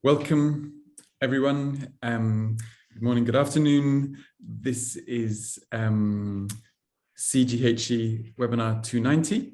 Welcome, everyone. Good morning, good afternoon. This is CGHE webinar 290.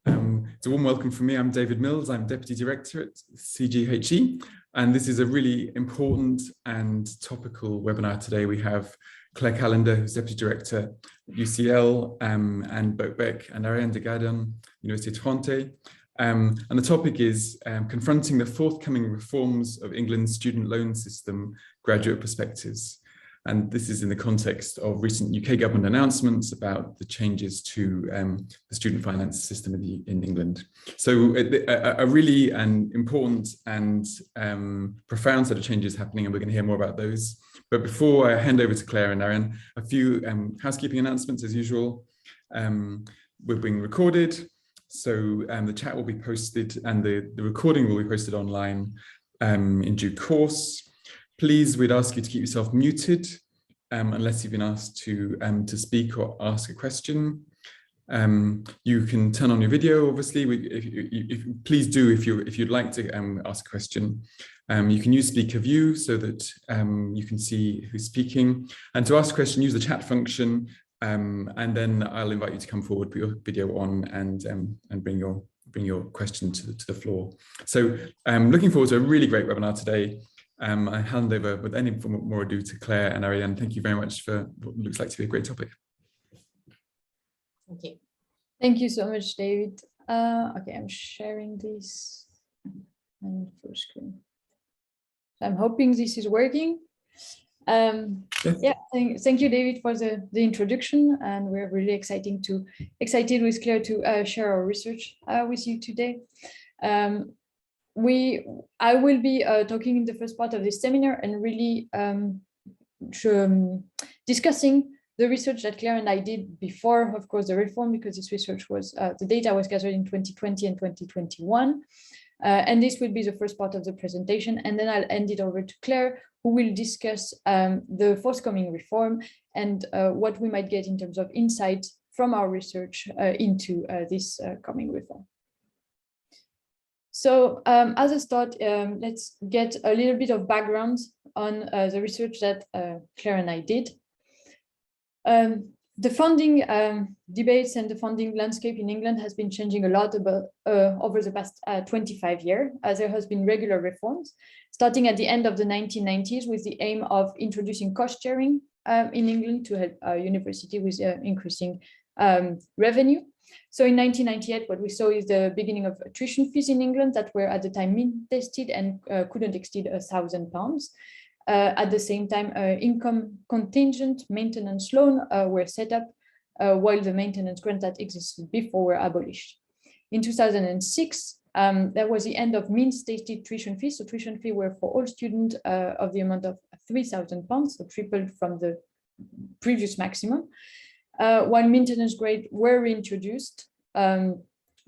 It's a warm welcome from me. I'm David Mills. I'm Deputy Director at CGHE, and this is a really important and topical webinar today. We have Claire Callender, who's Deputy Director at UCL, and Birkbeck and Ariane de Gayardon, University of Twente. And the topic is confronting the forthcoming reforms of England's student loan system, graduate perspectives. And this is in the context of recent UK government announcements about the changes to the student finance system in England. So a really important and profound set of changes happening, and we're going to hear more about those. But before I hand over to Claire and Ariane, a few housekeeping announcements as usual. We're being recorded. So the chat will be posted and the recording will be posted online in due course. Please, we'd ask you to keep yourself muted unless you've been asked to speak or ask a question. You can turn on your video, obviously. Please do if you'd like to ask a question. You can use speaker view so that you can see who's speaking. And to ask a question, use the chat function. And then I'll invite you to come forward, put your video on, and bring your question to the floor. So looking forward to a really great webinar today. I hand over with any more ado to Claire and Ariane. Thank you very much for what looks like to be a great topic. Okay. Thank you so much, David. Okay, I'm sharing this on full screen. I'm hoping this is working. Yeah, thank you, David, for the introduction, and we're really excited with Claire to share our research with you today. I will be talking in the first part of this seminar and really discussing the research that Claire and I did before, of course, the reform, because this research was, the data was gathered in 2020 and 2021. And this will be the first part of the presentation, and then I'll hand it over to Claire, who will discuss the forthcoming reform and what we might get in terms of insight from our research into this coming reform. So as a start, let's get a little bit of background on the research that Claire and I did. The funding debates and the funding landscape in England has been changing a lot over the past 25 years, as there has been regular reforms, starting at the end of the 1990s with the aim of introducing cost sharing in England to help university with increasing revenue. So in 1998, what we saw is the beginning of tuition fees in England that were at the time mean-tested and couldn't exceed £1,000. At the same time, income-contingent maintenance loan were set up, while the maintenance grants that existed before were abolished. In 2006, there was the end of means-tested tuition fees. So tuition fee were for all students of the amount of £3,000, so tripled from the previous maximum, while maintenance grades were reintroduced.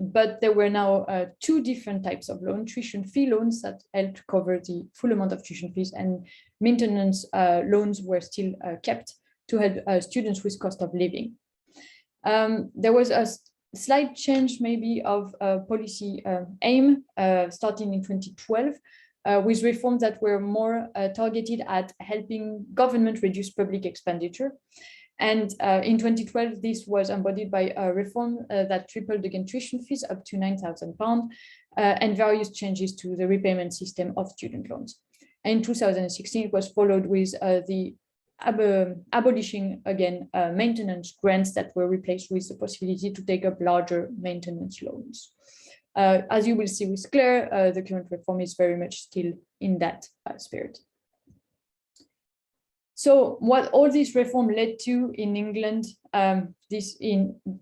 But there were now two different types of loan: tuition fee loans that helped cover the full amount of tuition fees, and maintenance loans were still kept to help students with cost of living. There was a slight change maybe of policy aim starting in 2012 with reforms that were more targeted at helping government reduce public expenditure. And in 2012, this was embodied by a reform that tripled again tuition fees up to £9,000 and various changes to the repayment system of student loans. And in 2016, it was followed with the abolishing again maintenance grants that were replaced with the possibility to take up larger maintenance loans. As you will see with Claire, the current reform is very much still in that spirit. So what all this reform led to in England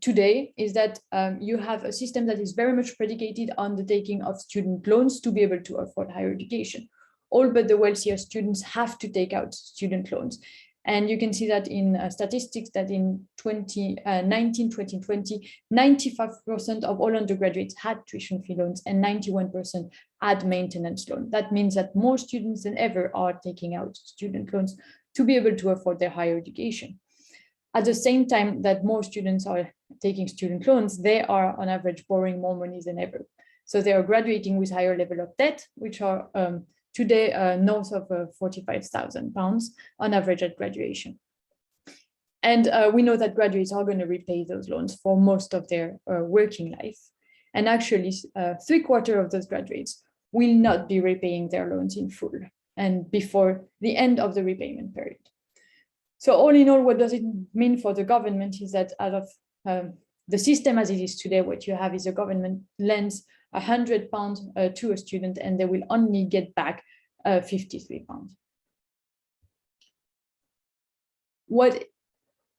today is that you have a system that is very much predicated on the taking of student loans to be able to afford higher education. All but the wealthier students have to take out student loans. And you can see that in statistics that in 2019, 2020, 95% of all undergraduates had tuition fee loans and 91% had maintenance loans. That means that more students than ever are taking out student loans to be able to afford their higher education. At the same time that more students are taking student loans, they are on average borrowing more money than ever. So they are graduating with higher level of debt, which are today north of £45,000 on average at graduation. And we know that graduates are going to repay those loans for most of their working life. And actually, 3/4 of those graduates will not be repaying their loans in full and before the end of the repayment period. So all in all, what does it mean for the government is that out of the system as it is today, what you have is a government lends £100 to a student and they will only get back £53.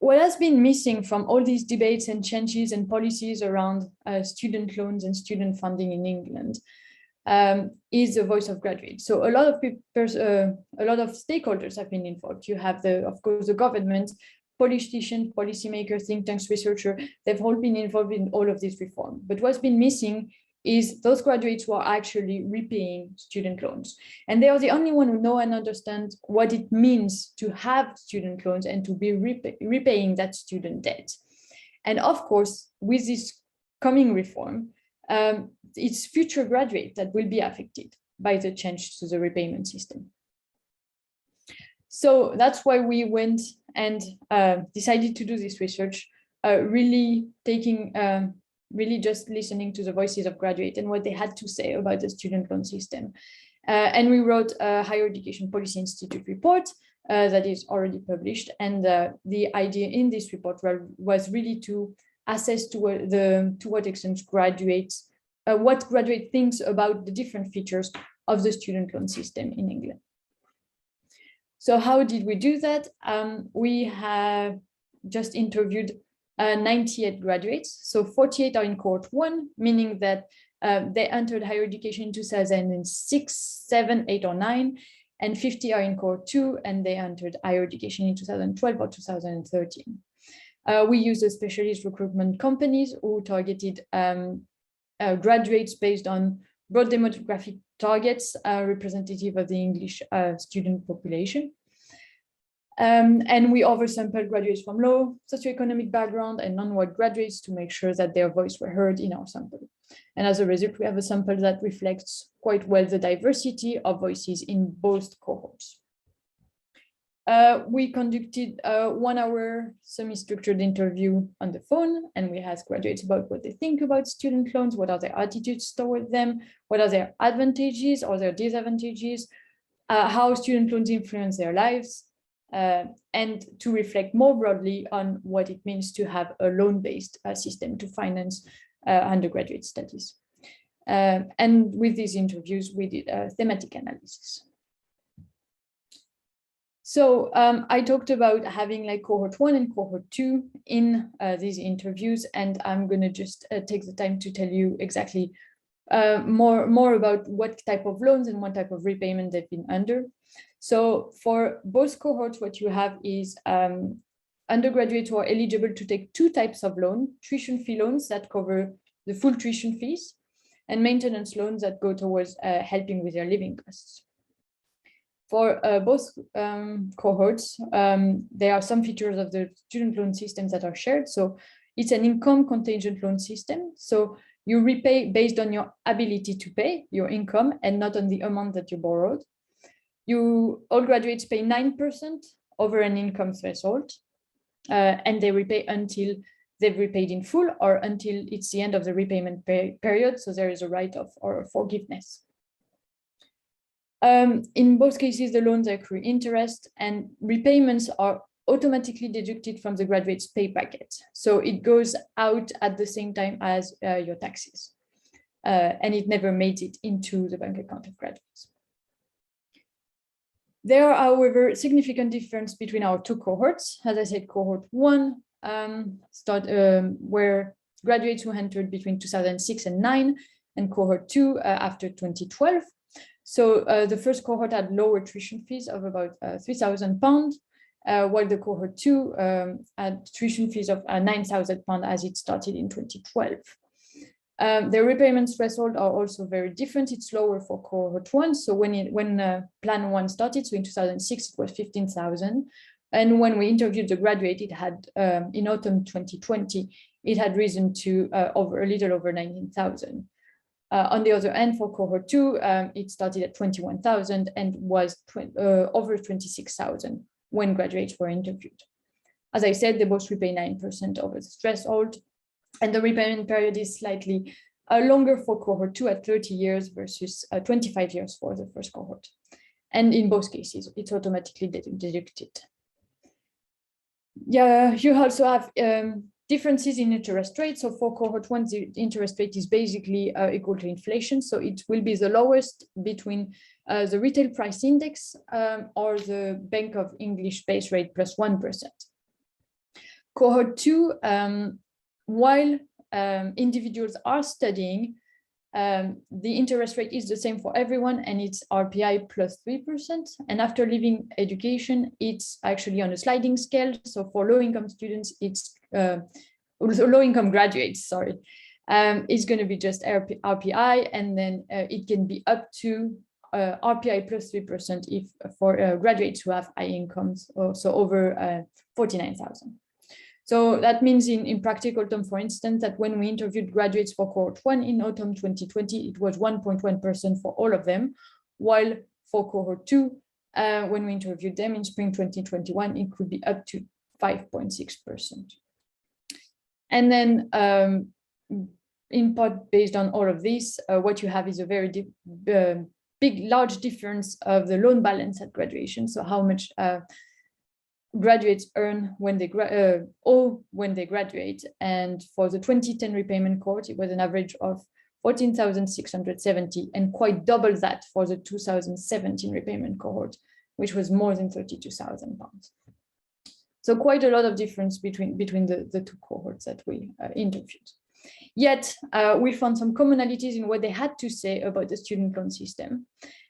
What has been missing from all these debates and changes and policies around student loans and student funding in England is the voice of graduates. So a lot of people, a lot of stakeholders have been involved. You have of course, the government, politicians, policymakers, think tanks, researchers. They've all been involved in all of this reform. But what's been missing is those graduates who are actually repaying student loans. And they are the only one who know and understand what it means to have student loans and to be repaying that student debt. And of course, with this coming reform, it's future graduates that will be affected by the change to the repayment system. So that's why we went and decided to do this research, really just listening to the voices of graduates and what they had to say about the student loan system. And we wrote a Higher Education Policy Institute report that is already published. And the idea in this report was really to assess to what extent graduates, what graduate thinks about the different features of the student loan system in England. So how did we do that? We have just interviewed 98 graduates. So 48 are in cohort 1, meaning that they entered higher education in 2006, 7, 8, or 9, and 50 are in cohort 2, and they entered higher education in 2012 or 2013. We used a specialist recruitment companies who targeted graduates based on broad demographic targets representative of the English student population. And we oversampled graduates from low socio-economic background and non-white graduates to make sure that their voice were heard in our sample. And as a result, we have a sample that reflects quite well the diversity of voices in both cohorts. We conducted a 1-hour semi-structured interview on the phone, and we asked graduates about what they think about student loans, what are their attitudes toward them, what are their advantages or their disadvantages, how student loans influence their lives, and to reflect more broadly on what it means to have a loan-based system to finance undergraduate studies. And with these interviews, we did a thematic analysis. So I talked about having like cohort 1 and cohort 2 in these interviews, and I'm going to just take the time to tell you exactly more about what type of loans and what type of repayment they've been under. So for both cohorts, what you have is undergraduates who are eligible to take 2 types of loan: tuition fee loans that cover the full tuition fees, and maintenance loans that go towards helping with their living costs. For both cohorts, there are some features of the student loan systems that are shared. So it's an income-contingent loan system. So you repay based on your ability to pay, your income, and not on the amount that you borrowed. All graduates pay 9% over an income threshold, and they repay until they've repaid in full or until it's the end of the repayment period. So there is a right of or forgiveness. In both cases, the loans accrue interest, and repayments are automatically deducted from the graduate's pay packet. So it goes out at the same time as your taxes, and it never made it into the bank account of graduates. There are, however, significant difference between our 2 cohorts. As I said, cohort 1 where graduates who entered between 2006 and 9, and cohort 2 after 2012. So the first cohort had lower tuition fees of about £3,000, while the cohort 2 had tuition fees of £9,000 as it started in 2012. The repayment threshold are also very different. It's lower for cohort 1. So when plan 1 started, so in 2006, it was 15,000. And when we interviewed the graduate, it had in autumn 2020, it had risen to a little over 19,000. On the other hand, for cohort 2, it started at 21,000 and was over 26,000 when graduates were interviewed. As I said, they both repay 9% over the threshold, and the repayment period is slightly longer for cohort 2 at 30 years versus 25 years for the first cohort. And in both cases, it's automatically deducted. Yeah, you also have differences in interest rates. So for cohort 1, the interest rate is basically equal to inflation. So it will be the lowest between the retail price index or the Bank of English base rate plus 1%. Cohort 2, while individuals are studying, the interest rate is the same for everyone, and it's RPI plus 3%. And after leaving education, it's actually on a sliding scale. So for low-income students, it's low-income graduates, sorry, it's going to be just RPI, and then it can be up to RPI plus 3% if for graduates who have high incomes, so over 49,000. So that means in practical terms, for instance, that when we interviewed graduates for cohort 1 in autumn 2020, it was 1.1% for all of them, while for cohort 2, when we interviewed them in spring 2021, it could be up to 5.6%. And then in part based on all of this, what you have is a very large difference of the loan balance at graduation. So how much graduates earn when they graduate. And for the 2010 repayment cohort, it was an average of 14,670, and quite double that for the 2017 repayment cohort, which was more than 32,000 pounds. So quite a lot of difference between the two cohorts that we interviewed. Yet we found some commonalities in what they had to say about the student loan system.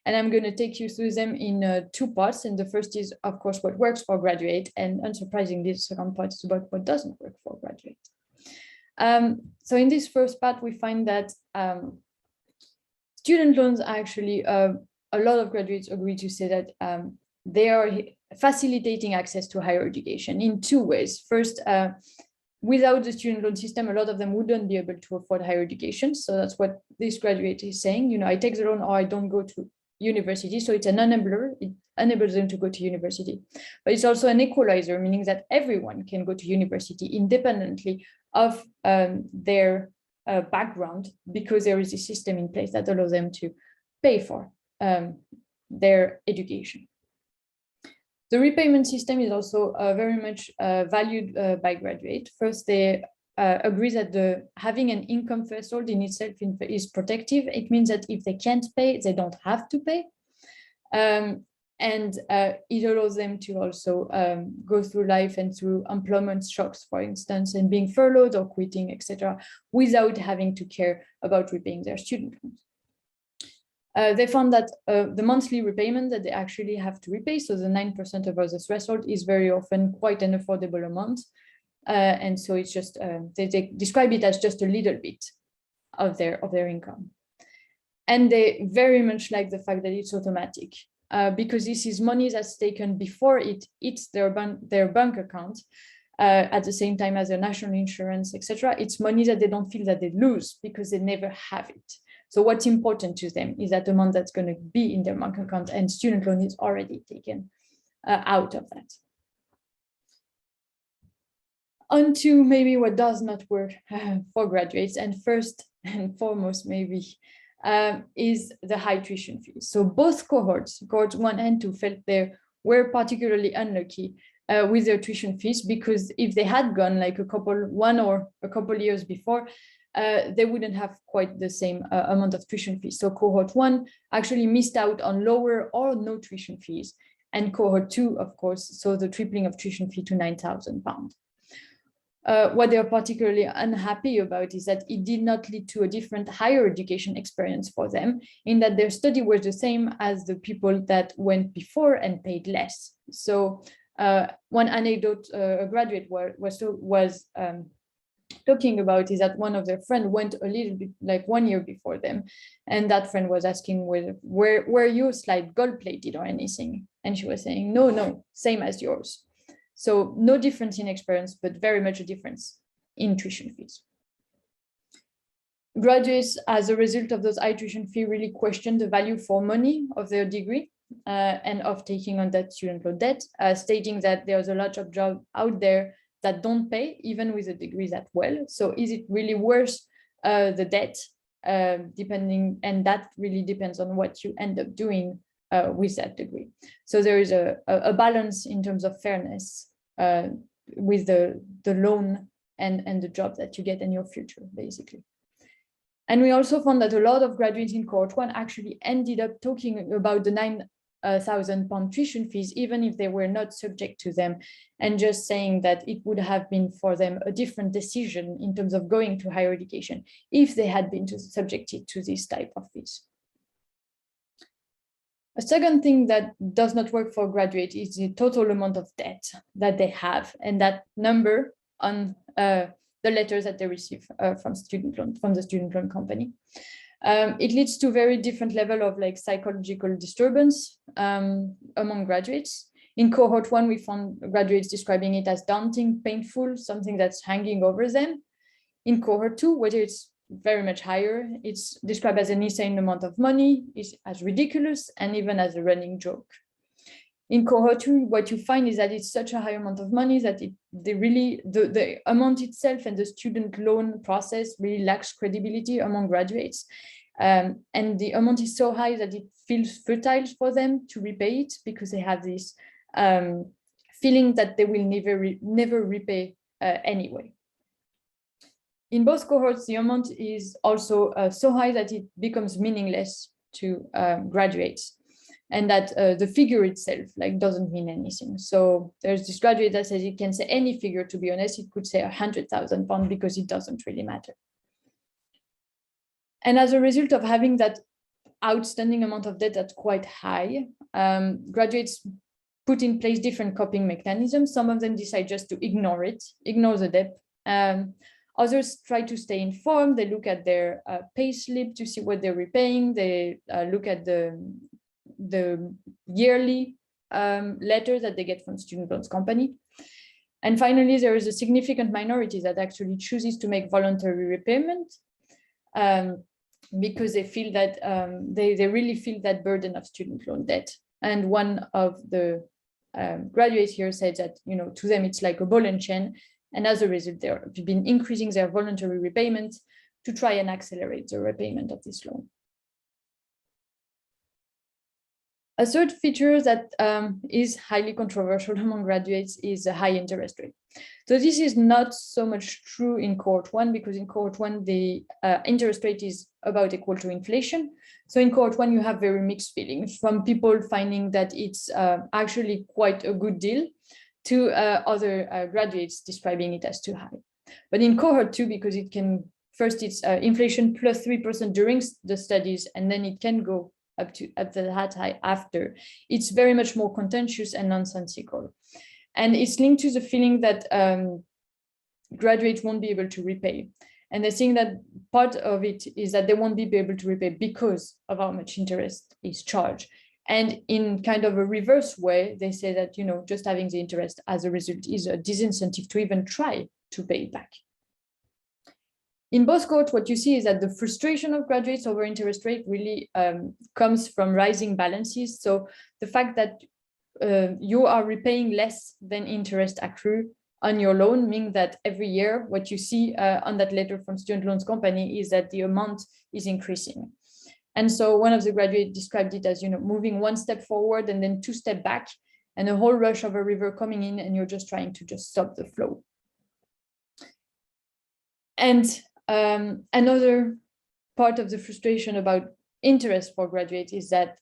And I'm going to take you through them in two parts. And the first is, of course, what works for graduate. And unsurprisingly, the second part is about what doesn't work for graduate. So in this first part, we find that student loans are actually, a lot of graduates agree to say that they are facilitating access to higher education in two ways. First, without the student loan system, a lot of them wouldn't be able to afford higher education. So that's what this graduate is saying. You know, I take the loan or I don't go to university. So it's an enabler. It enables them to go to university. But it's also an equalizer, meaning that everyone can go to university independently of their background, because there is a system in place that allows them to pay for their education. The repayment system is also very much valued by graduates. First, they agree that having an income threshold in itself is protective. It means that if they can't pay, they don't have to pay. And it allows them to also go through life and through employment shocks, for instance, and being furloughed or quitting, etc., without having to care about repaying their student loans. They found that the monthly repayment that they actually have to repay, so the 9% above the threshold, is very often quite an affordable amount. And so it's just, they describe it as just a little bit of their income. And they very much like the fact that it's automatic, because this is money that's taken before it hits their bank account, at the same time as their national insurance, etc. It's money that they don't feel that they lose because they never have it. So what's important to them is that amount that's going to be in their bank account, and student loan is already taken out of that. On to maybe what does not work for graduates, and first and foremost maybe is the high tuition fees. So both cohorts 1 and 2, felt they were particularly unlucky with their tuition fees, because if they had gone like one or a couple years before, they wouldn't have quite the same amount of tuition fees. So cohort 1 actually missed out on lower or no tuition fees, and cohort 2, of course, saw the tripling of tuition fee to £9,000. What they are particularly unhappy about is that it did not lead to a different higher education experience for them, in that their study was the same as the people that went before and paid less. So one anecdote a graduate was talking about is that one of their friends went a little bit like 1 year before them, and that friend was asking were your slide gold plated or anything, and she was saying no, same as yours. So no difference in experience, but very much a difference in tuition fees. Graduates, as a result of those high tuition fee, really question the value for money of their degree and of taking on that student loan debt, stating that there's a lot of jobs out there that don't pay, even with a degree that well. So is it really worth the debt? Depending, and that really depends on what you end up doing with that degree. So there is a balance in terms of fairness with the loan and the job that you get in your future, basically. And we also found that a lot of graduates in cohort 1 actually ended up talking about the £9,000 tuition fees, even if they were not subject to them, and just saying that it would have been for them a different decision in terms of going to higher education if they had been subjected to this type of fees. A second thing that does not work for graduates is the total amount of debt that they have, and that number on the letters that they receive from the student loan company. It leads to very different level of psychological disturbance among graduates. In cohort 1, we found graduates describing it as daunting, painful, something that's hanging over them. In cohort 2, whether it's very much higher, it's described as an insane amount of money, it's as ridiculous, and even as a running joke. In cohort 2, what you find is that it's such a high amount of money that the amount itself and the student loan process really lacks credibility among graduates. And the amount is so high that it feels futile for them to repay it, because they have this feeling that they will never repay anyway. In both cohorts, the amount is also so high that it becomes meaningless to graduates, and that the figure itself doesn't mean anything. So there's this graduate that says it can say any figure. To be honest, it could say £100,000 because it doesn't really matter. And as a result of having that outstanding amount of debt that's quite high, graduates put in place different coping mechanisms. Some of them decide just to ignore the debt. Others try to stay informed. They look at their pay slip to see what they're repaying. They look at the yearly letters that they get from student loans company. And finally, there is a significant minority that actually chooses to make voluntary repayment because they feel that they really feel that burden of student loan debt. And one of the graduates here said that, to them, it's like a ball and chain. And as a result, they've been increasing their voluntary repayment to try and accelerate the repayment of this loan. A third feature that is highly controversial among graduates is a high interest rate. So this is not so much true in cohort 1, because in cohort 1, the interest rate is about equal to inflation. So in cohort 1, you have very mixed feelings, from people finding that it's actually quite a good deal to other graduates describing it as too high. But in cohort 2, because it can, first it's inflation plus 3% during the studies, and then it can go up to that high after, it's very much more contentious and nonsensical. And it's linked to the feeling that graduates won't be able to repay. And they think that part of it is that they won't be able to repay because of how much interest is charged. And in kind of a reverse way, they say that, just having the interest as a result is a disincentive to even try to pay it back. In both cohorts, what you see is that the frustration of graduates over interest rate really comes from rising balances. So the fact that you are repaying less than interest accrue on your loan means that every year what you see on that letter from student loans company is that the amount is increasing. And so one of the graduates described it as, moving one step forward and then 2 steps back, and a whole rush of a river coming in, and you're just trying to just stop the flow. And another part of the frustration about interest for graduates is that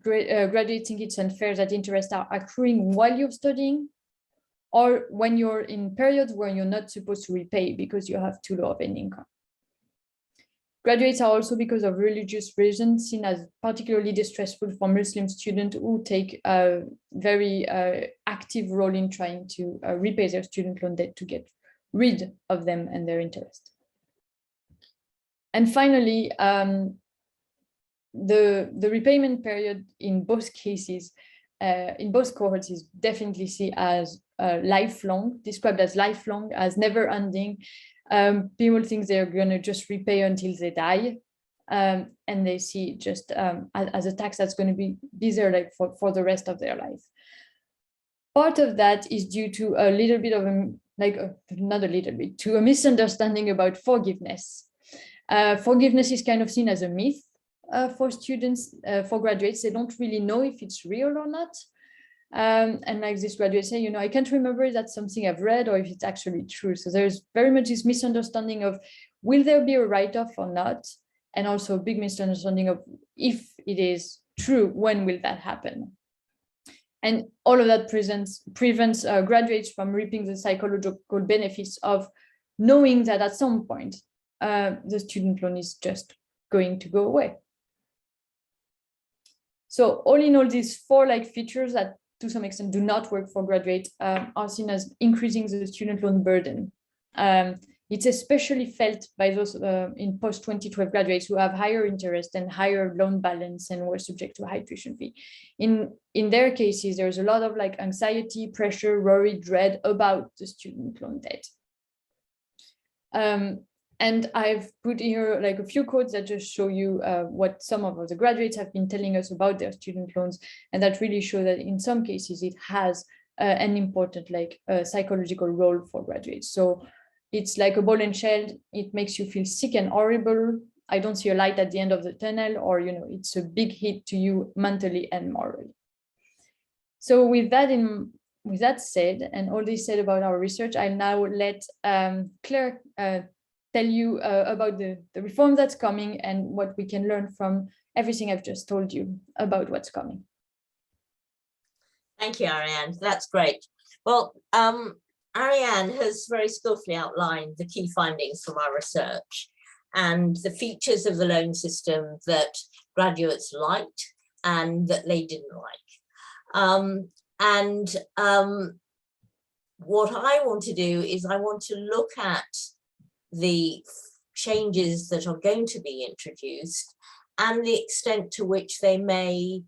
graduates think it's unfair that interests are accruing while you're studying, or when you're in periods where you're not supposed to repay because you have too low of an income. Graduates are also, because of religious reasons, seen as particularly distressful for Muslim students who take a very active role in trying to repay their student loan debt to get rid of them and their interest. And finally, the repayment period in both cases, in both cohorts, is definitely seen as lifelong, described as lifelong, as never ending. People think they're going to just repay until they die. And they see it just as a tax that's going to be there like for the rest of their life. Part of that is due to a little bit of not a little bit, to a misunderstanding about forgiveness. Forgiveness is kind of seen as a myth for students, for graduates. They don't really know if it's real or not. And like this graduate say, you know, I can't remember if that's something I've read or if it's actually true. So there's very much this misunderstanding of, will there be a write-off or not? And also a big misunderstanding of, if it is true, when will that happen? And all of that prevents graduates from reaping the psychological benefits of knowing that at some point, the student loan is just going to go away. So all in all, these four features that to some extent do not work for graduates are seen as increasing the student loan burden. It's especially felt by those in post-2012 graduates who have higher interest and higher loan balance and were subject to a high tuition fee. In their cases, there's a lot of anxiety, pressure, worry, dread about the student loan debt. And I've put here a few quotes that just show you what some of the graduates have been telling us about their student loans, and that really show that in some cases it has an important psychological role for graduates. So it's like a ball and shell. It makes you feel sick and horrible. I don't see a light at the end of the tunnel, or it's a big hit to you mentally and morally. So with that said, and all this said about our research, I'll now let Claire tell you about the reform that's coming and what we can learn from everything I've just told you about what's coming. Thank you, Ariane. That's great. Well, Ariane has very skillfully outlined the key findings from our research and the features of the loan system that graduates liked and that they didn't like. What I want to do is I want to look at the changes that are going to be introduced and the extent to which they may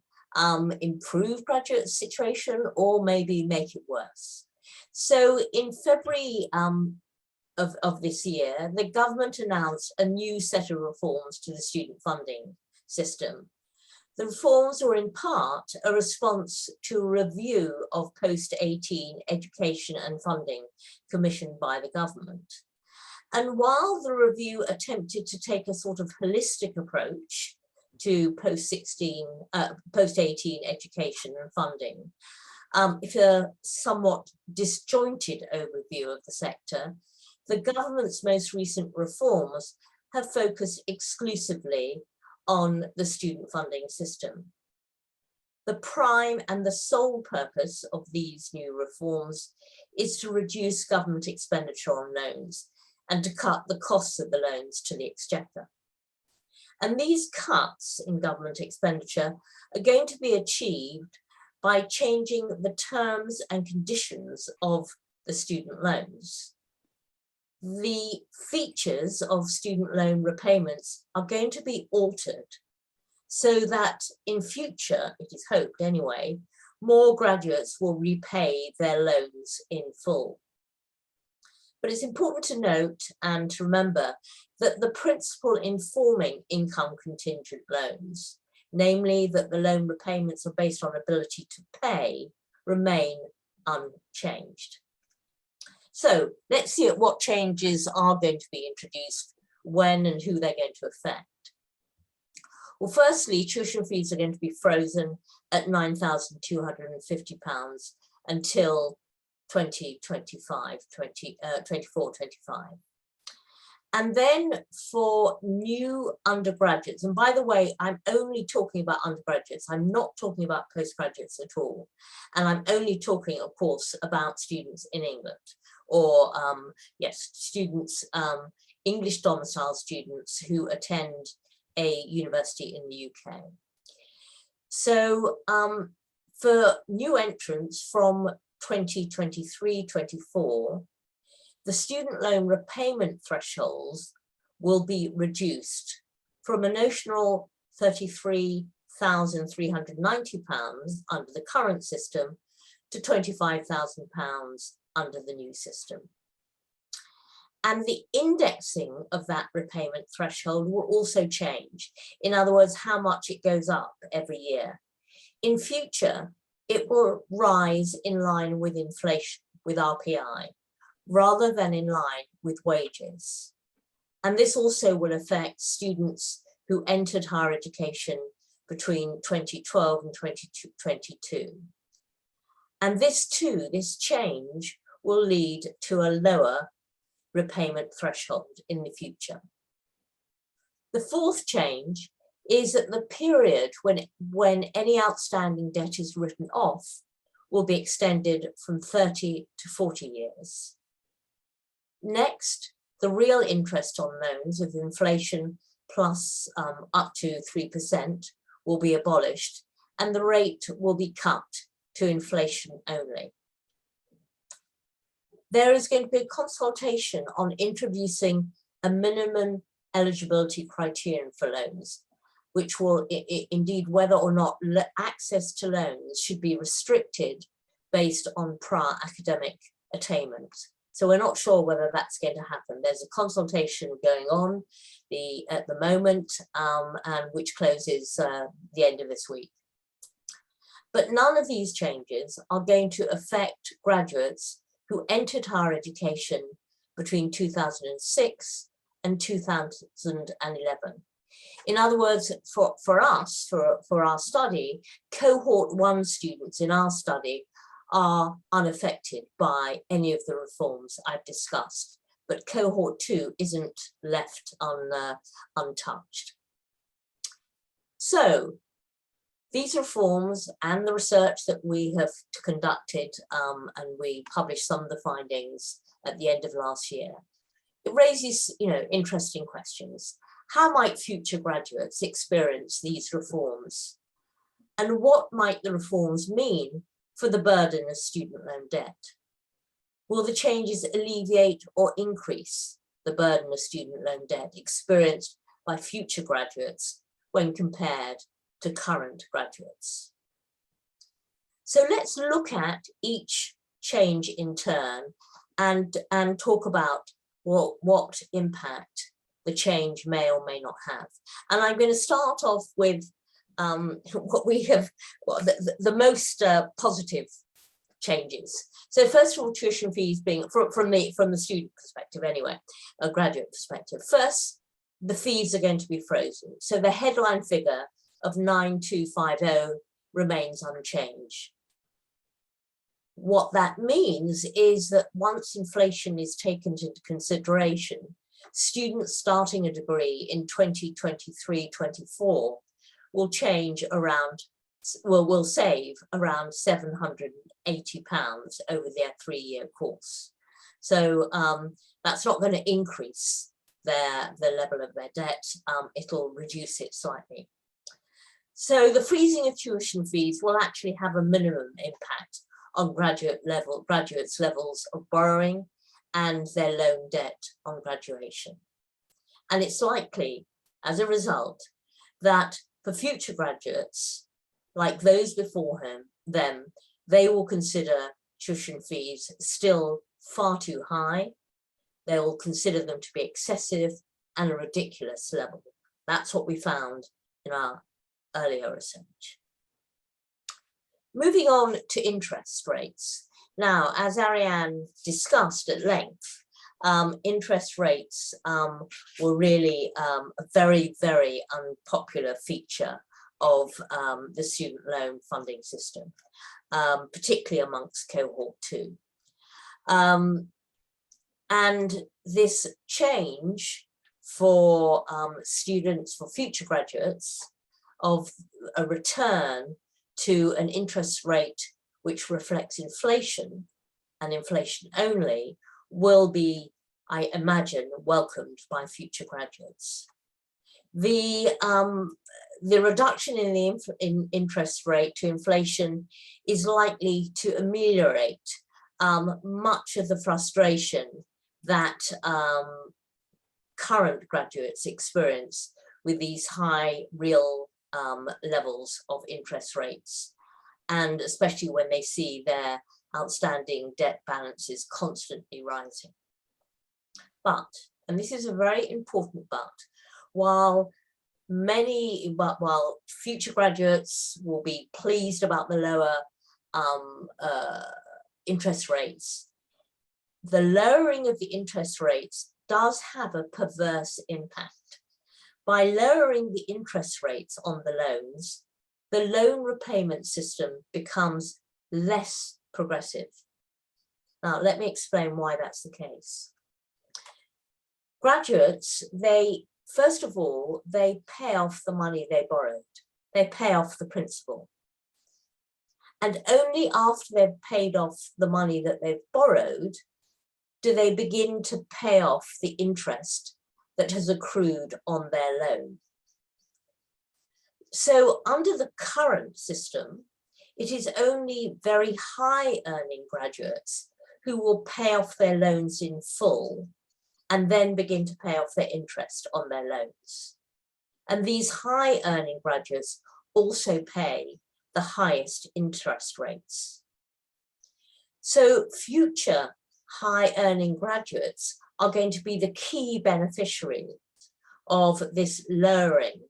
improve graduate situation or maybe make it worse. So in February of this year, the government announced a new set of reforms to the student funding system. The reforms were in part a response to a review of post-18 education and funding commissioned by the government. And while the review attempted to take a sort of holistic approach to post-18 education and funding, if a somewhat disjointed overview of the sector, the government's most recent reforms have focused exclusively on the student funding system. The prime and the sole purpose of these new reforms is to reduce government expenditure on loans and to cut the costs of the loans to the exchequer. And these cuts in government expenditure are going to be achieved by changing the terms and conditions of the student loans. The features of student loan repayments are going to be altered so that in future, it is hoped anyway, more graduates will repay their loans in full. But it's important to note and to remember that the principle informing income-contingent loans, namely that the loan repayments are based on ability to pay, remain unchanged. So let's see at what changes are going to be introduced, when and who they're going to affect. Well, firstly, tuition fees are going to be frozen at £9,250 until 24-25. And then for new undergraduates, and by the way, I'm only talking about undergraduates, I'm not talking about postgraduates at all. And I'm only talking, of course, about students in England, or yes, students, English domicile students who attend a university in the UK. So for new entrants from 2023-24, the student loan repayment thresholds will be reduced from a notional £33,390 under the current system to £25,000 under the new system. And the indexing of that repayment threshold will also change. In other words, how much it goes up every year. In future, it will rise in line with inflation, with RPI, rather than in line with wages. And this also will affect students who entered higher education between 2012 and 2022. And this too, this change will lead to a lower repayment threshold in the future. The fourth change is that the period when any outstanding debt is written off will be extended from 30 to 40 years. Next, the real interest on loans with inflation plus up to 3% will be abolished, and the rate will be cut to inflation only. There is going to be a consultation on introducing a minimum eligibility criterion for loans, which will indeed whether or not access to loans should be restricted based on prior academic attainment. So we're not sure whether that's going to happen. There's a consultation going on at the moment, and which closes the end of this week. But none of these changes are going to affect graduates who entered higher education between 2006 and 2011. In other words, for us, for our study, cohort 1 students in our study are unaffected by any of the reforms I've discussed, but cohort 2 isn't left untouched. So these reforms and the research that we have conducted, and we published some of the findings at the end of last year, it raises, interesting questions. How might future graduates experience these reforms? And what might the reforms mean for the burden of student loan debt? Will the changes alleviate or increase the burden of student loan debt experienced by future graduates when compared to current graduates? So let's look at each change in turn and talk about what impact the change may or may not have. And I'm going to start off with what we have, the most positive changes. So first of all, tuition fees being from the student perspective anyway, a graduate perspective. First, the fees are going to be frozen. So the headline figure of 9250 remains unchanged. What that means is that once inflation is taken into consideration, students starting a degree in 2023-24 will save around £780 over their 3-year course. So that's not going to increase the level of their debt, it'll reduce it slightly. So the freezing of tuition fees will actually have a minimum impact on graduates' levels of borrowing and their loan debt on graduation. And it's likely, as a result, that for future graduates, like those before them, they will consider tuition fees still far too high. They will consider them to be excessive and a ridiculous level. That's what we found in our earlier research. Moving on to interest rates. Now, as Ariane discussed at length, interest rates were really a very, very unpopular feature of the student loan funding system, particularly amongst cohort 2. And this change for students, for future graduates, of a return to an interest rate which reflects inflation and inflation only will be, I imagine, welcomed by future graduates. The reduction in the interest rate to inflation is likely to ameliorate much of the frustration that current graduates experience with these high real levels of interest rates. and especially when they see their outstanding debt balances constantly rising. But, and this is a very important but, while future graduates will be pleased about the lower interest rates, the lowering of the interest rates does have a perverse impact. By lowering the interest rates on the loans, the loan repayment system becomes less progressive. Now, let me explain why that's the case. Graduates, first of all, they pay off the money they borrowed. They pay off the principal. And only after they've paid off the money that they've borrowed do they begin to pay off the interest that has accrued on their loan. So under the current system, it is only very high earning graduates who will pay off their loans in full and then begin to pay off their interest on their loans. And these high earning graduates also pay the highest interest rates. So future high earning graduates are going to be the key beneficiary of this lowering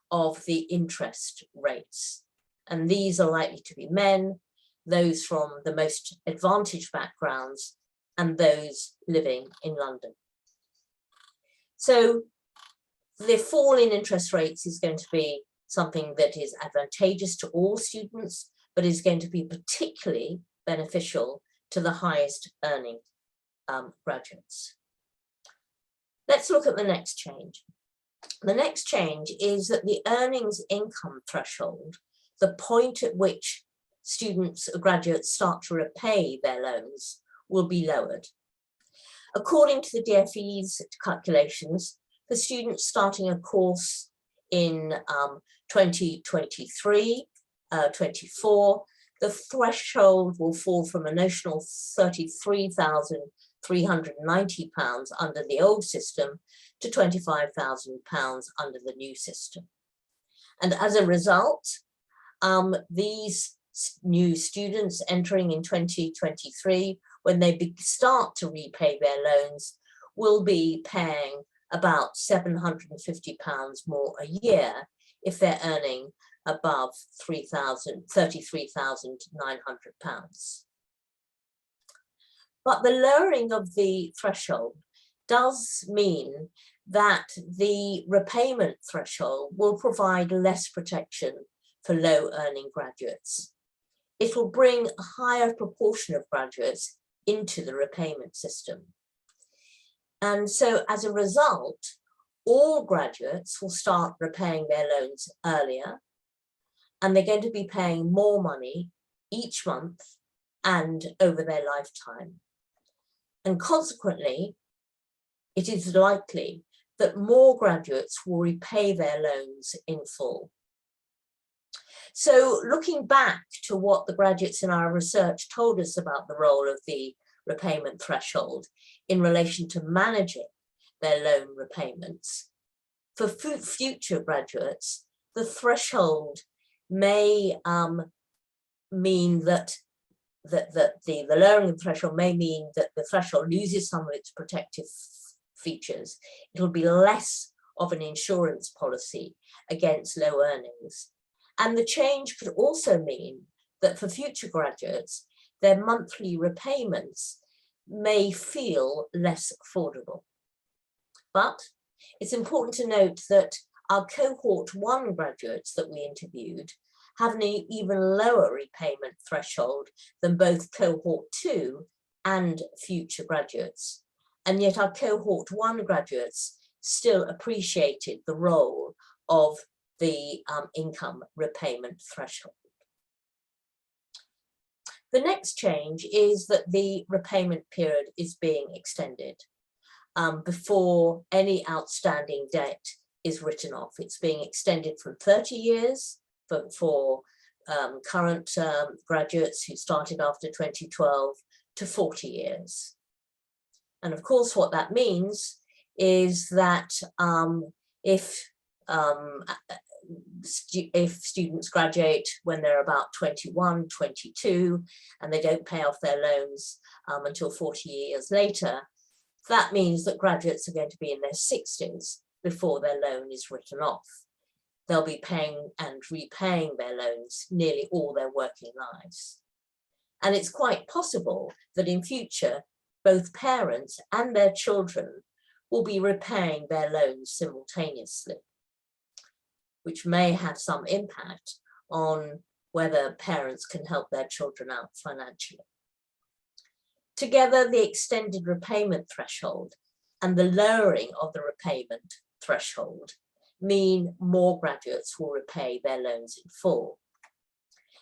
of the interest rates. And these are likely to be men, those from the most advantaged backgrounds, and those living in London. So the fall in interest rates is going to be something that is advantageous to all students, but is going to be particularly beneficial to the highest earning graduates. Let's look at the next change. The next change is that the earnings income threshold, the point at which students or graduates start to repay their loans, will be lowered. According to the DFE's calculations, for students starting a course in 2023-24, the threshold will fall from a notional £33,390 under the old system to £25,000 under the new system. And as a result, these new students entering in 2023, when they start to repay their loans, will be paying about £750 more a year if they're earning above £33,900. But the lowering of the threshold does mean that the repayment threshold will provide less protection for low-earning graduates. It will bring a higher proportion of graduates into the repayment system. And so as a result, all graduates will start repaying their loans earlier, and they're going to be paying more money each month and over their lifetime. And consequently, it is likely that more graduates will repay their loans in full. So looking back to what the graduates in our research told us about the role of the repayment threshold in relation to managing their loan repayments, for future graduates, the threshold may mean that the lowering of the threshold may mean that the threshold loses some of its protective features. It'll be less of an insurance policy against low earnings. And the change could also mean that for future graduates, their monthly repayments may feel less affordable. But it's important to note that our cohort 1 graduates that we interviewed have an even lower repayment threshold than both cohort 2 and future graduates. And yet our cohort 1 graduates still appreciated the role of the income repayment threshold. The next change is that the repayment period is being extended before any outstanding debt is written off. It's being extended from 30 years for current graduates who started after 2012 to 40 years. And of course, what that means is that if if students graduate when they're about 21, 22, and they don't pay off their loans until 40 years later, that means that graduates are going to be in their 60s before their loan is written off. They'll be paying and repaying their loans nearly all their working lives. And it's quite possible that in future, both parents and their children will be repaying their loans simultaneously, which may have some impact on whether parents can help their children out financially. Together, the extended repayment threshold and the lowering of the repayment threshold mean more graduates will repay their loans in full.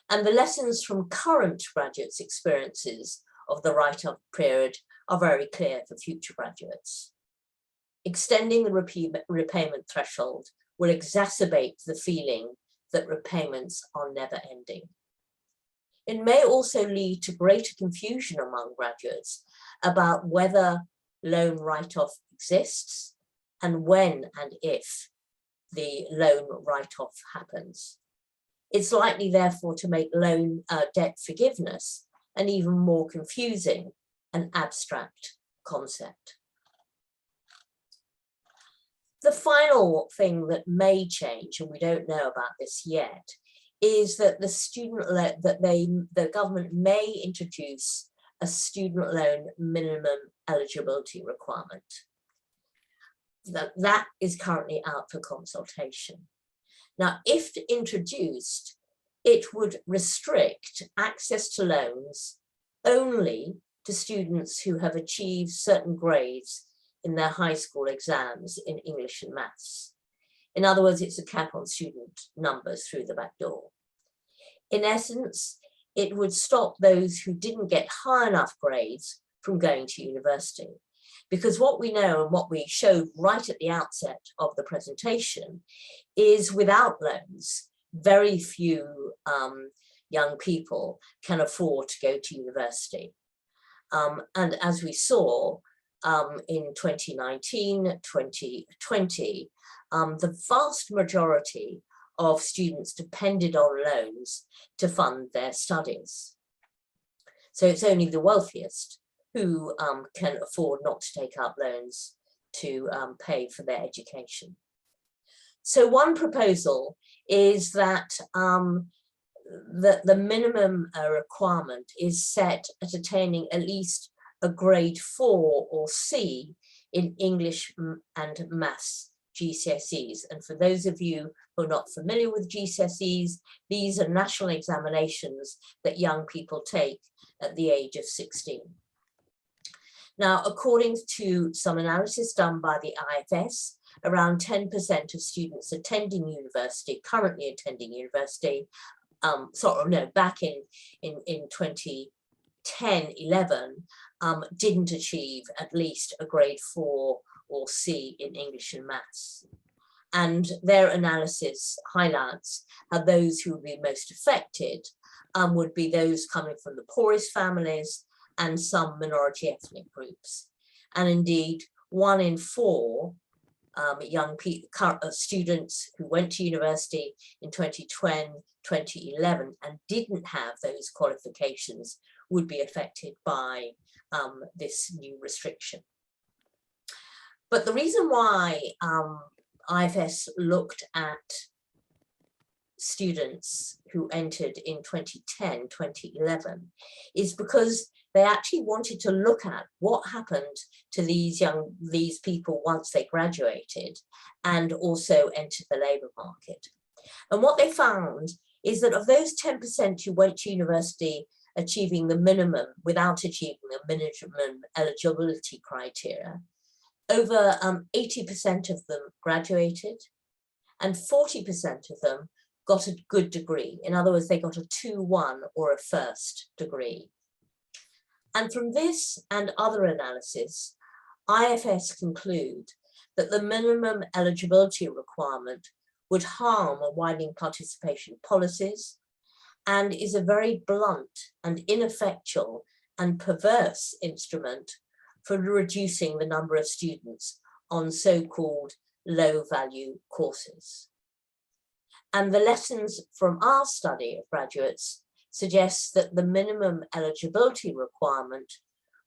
And the lessons from current graduates' experiences of the write-off period are very clear for future graduates. Extending the repayment threshold will exacerbate the feeling that repayments are never ending. It may also lead to greater confusion among graduates about whether loan write-off exists and when and if the loan write-off happens. It's likely, therefore, to make loan debt forgiveness an even more confusing and abstract concept. The final thing that may change, and we don't know about this yet, is that the government may introduce a student loan minimum eligibility requirement. That is currently out for consultation. Now, if introduced, it would restrict access to loans only to students who have achieved certain grades in their high school exams in English and maths. In other words, it's a cap on student numbers through the back door. In essence, it would stop those who didn't get high enough grades from going to university. Because what we know and what we showed right at the outset of the presentation is without loans, very few young people can afford to go to university. And as we saw in 2019, 2020, the vast majority of students depended on loans to fund their studies. So it's only the wealthiest who can afford not to take out loans to pay for their education. So one proposal is that the minimum requirement is set at attaining at least a grade 4 or C in English and Maths GCSEs. And for those of you who are not familiar with GCSEs, these are national examinations that young people take at the age of 16. Now, according to some analysis done by the IFS, around 10% of students attending university, currently attending university, back in 2010-11, didn't achieve at least a grade 4 or C in English and Maths. And their analysis highlights how those who would be most affected would be those coming from the poorest families and some minority ethnic groups. And indeed, 1 in 4 young students who went to university in 2010, 2011 and didn't have those qualifications would be affected by this new restriction. But the reason why IFS looked at students who entered in 2010, 2011 is because they actually wanted to look at what happened to these people once they graduated and also entered the labour market. And what they found is that of those 10% who went to university achieving the minimum without achieving the minimum eligibility criteria, over 80% of them graduated and 40% of them got a good degree. In other words, they got a 2-1 or a first degree. And from this and other analysis, IFS conclude that the minimum eligibility requirement would harm widening participation policies and is a very blunt and ineffectual and perverse instrument for reducing the number of students on so-called low-value courses. And the lessons from our study of graduates suggests that the minimum eligibility requirement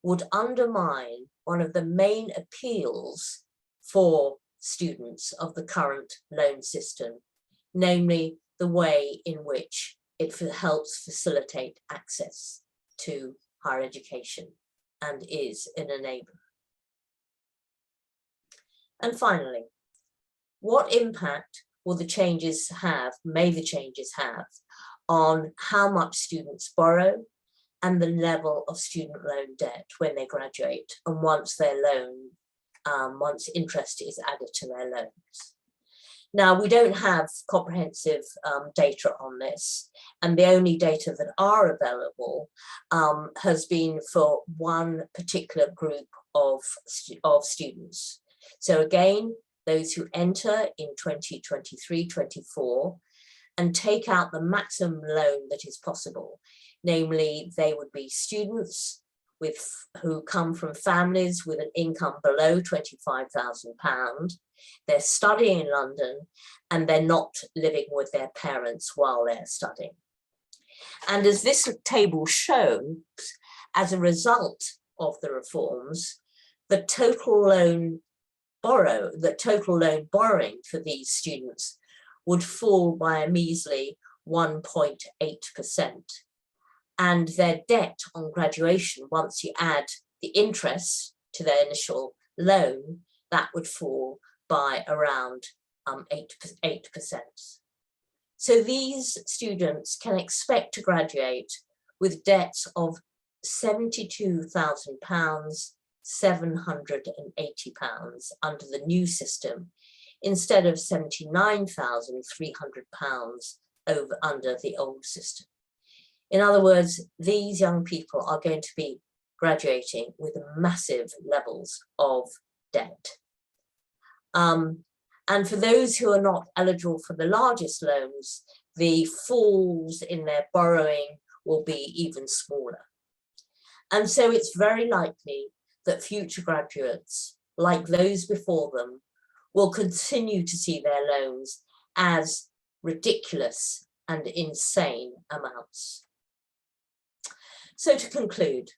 would undermine one of the main appeals for students of the current loan system, namely the way in which it helps facilitate access to higher education and is an enabler. And finally, what impact will the changes have, may the changes have, on how much students borrow and the level of student loan debt when they graduate and once their loan, once interest is added to their loans? Now, we don't have comprehensive data on this, and the only data that are available has been for one particular group of students. So again, those who enter in 2023-24 and take out the maximum loan that is possible, namely they would be students who come from families with an income below £25,000, they're studying in London and they're not living with their parents while they're studying. And as this table shows, as a result of the reforms, the total loan borrowing for these students would fall by a measly 1.8%. And their debt on graduation, once you add the interest to their initial loan, that would fall by around 8%. So these students can expect to graduate with debts of £72,000, £780 under the new system, instead of £79,300 under the old system. In other words, these young people are going to be graduating with massive levels of debt. And for those who are not eligible for the largest loans, the falls in their borrowing will be even smaller. And so it's very likely that future graduates, like those before them, will continue to see their loans as ridiculous and insane amounts. So to conclude,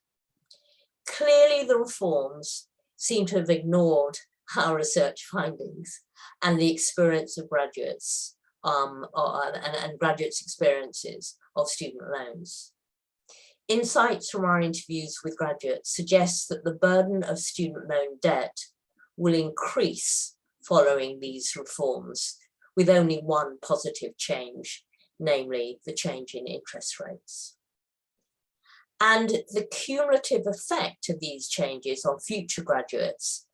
clearly the reforms seem to have ignored our research findings and the experience of graduates and graduates' experiences of student loans. Insights from our interviews with graduates suggest that the burden of student loan debt will increase following these reforms, with only one positive change, namely the change in interest rates. And the cumulative effect of these changes on future graduates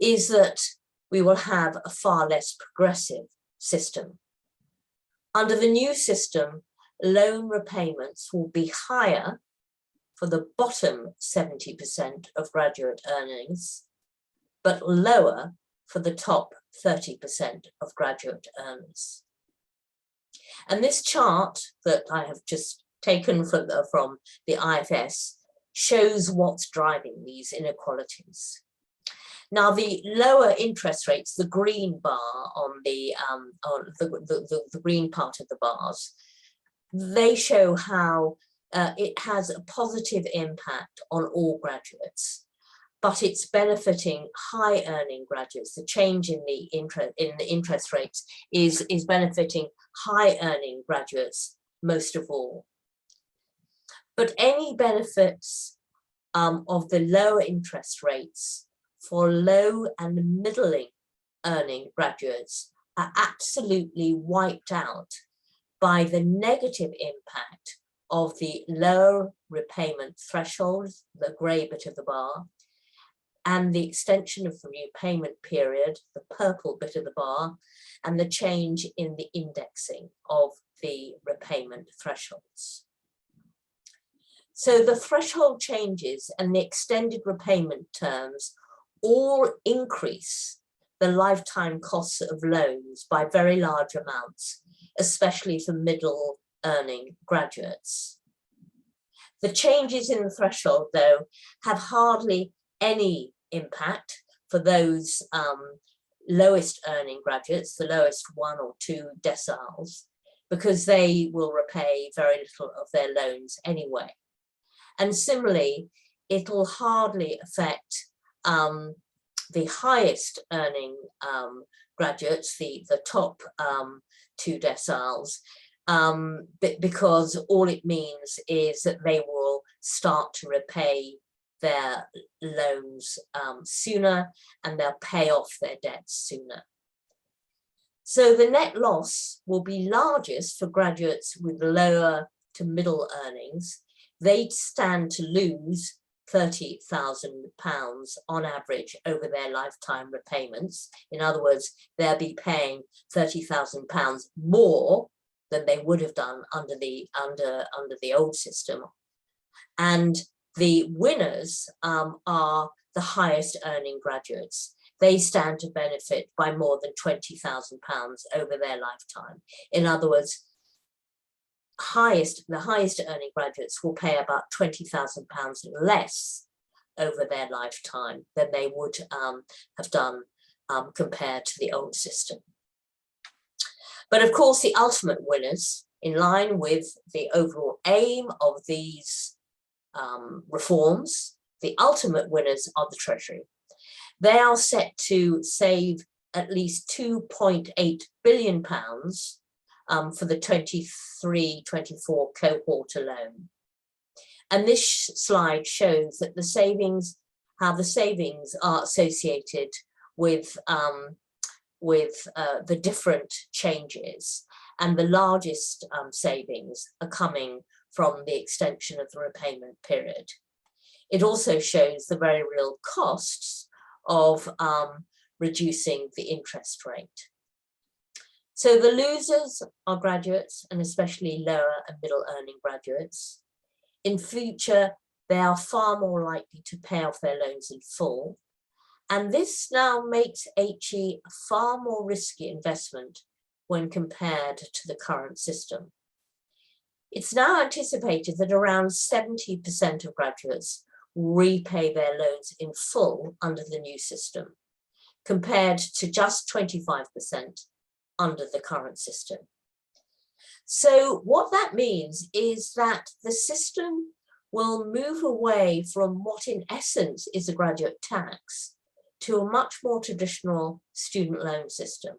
is that we will have a far less progressive system. Under the new system, loan repayments will be higher for the bottom 70% of graduate earnings, but lower for the top 30% of graduate earners. And this chart that I have just taken from the IFS shows what's driving these inequalities. Now, the lower interest rates, the green bar on the green part of the bars, they show how it has a positive impact on all graduates, but it's benefiting high earning graduates. The change in the interest rates is benefiting high earning graduates most of all. But any benefits of the lower interest rates for low and middling earning graduates are absolutely wiped out by the negative impact of the low repayment threshold, the grey bit of the bar, and the extension of the repayment period, the purple bit of the bar, and the change in the indexing of the repayment thresholds. So the threshold changes and the extended repayment terms all increase the lifetime costs of loans by very large amounts, especially for middle earning graduates. The changes in the threshold, though, have hardly any impact for those lowest earning graduates, the lowest 1 or 2 deciles, because they will repay very little of their loans anyway. And similarly, it'll hardly affect the highest earning graduates, the top 2 deciles, because all it means is that they will start to repay their loans sooner, and they'll pay off their debts sooner. So the net loss will be largest for graduates with lower to middle earnings. They stand to lose £30,000 on average over their lifetime repayments. In other words, they'll be paying £30,000 more than they would have done under the old system. And the winners are the highest earning graduates. They stand to benefit by more than £20,000 over their lifetime. In other words, the highest earning graduates will pay about £20,000 less over their lifetime than they would have done compared to the old system. But of course, the ultimate winners, in line with the overall aim of these reforms, the ultimate winners are the Treasury. They are set to save at least £2.8 billion for the 23-24 cohort alone. And this slide shows that how the savings are associated with the different changes, and the largest savings are coming from the extension of the repayment period. It also shows the very real costs of reducing the interest rate. So the losers are graduates, and especially lower and middle earning graduates. In future, they are far more likely to pay off their loans in full. And this now makes HE a far more risky investment when compared to the current system. It's now anticipated that around 70% of graduates repay their loans in full under the new system, compared to just 25% under the current system. So what that means is that the system will move away from what in essence is a graduate tax to a much more traditional student loan system.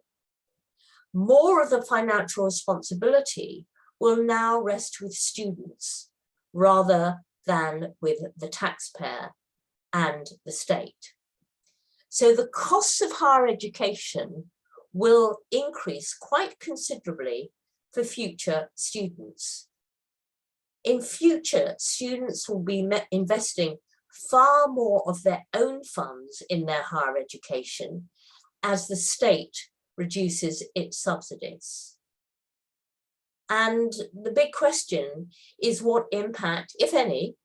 More of the financial responsibility will now rest with students rather than with the taxpayer and the state. So the costs of higher education will increase quite considerably for future students. In future, students will be investing far more of their own funds in their higher education as the state reduces its subsidies. And the big question is what impact, if any,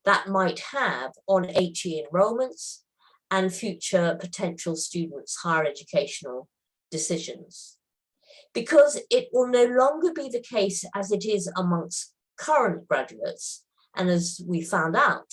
that might have on HE enrollments and future potential students' higher educational decisions. Because it will no longer be the case as it is amongst current graduates, and as we found out